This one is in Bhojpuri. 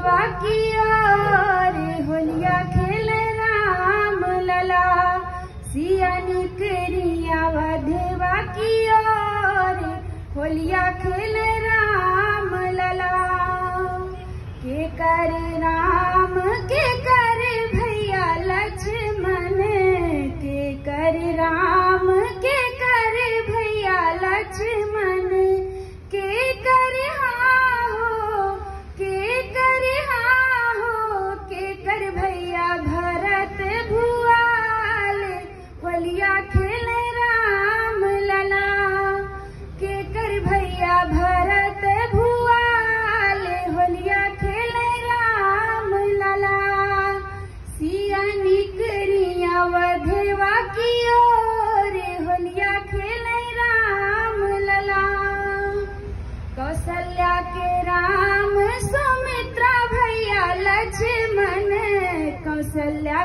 देवा की ओर होलिया खेले राम लला। सिया निकरिया देवा की ओर होलिया खेले राम लला। के कर राम के कर भैया लक्ष्मण, के कर राम के कर भैया लक्ष्मण, के कर हाँ हो, के कर हाँ हो, के कर भैया भरत भुआल होलिया खेले राम लला। के कर भैया भरत भुआल होलिया खेले राम लला। सिया निकरिया देवा की ओर होलिया खेले राम लला। कौशल्या के राम सुमित्रा भैया लक्ष्मण, कौशल्या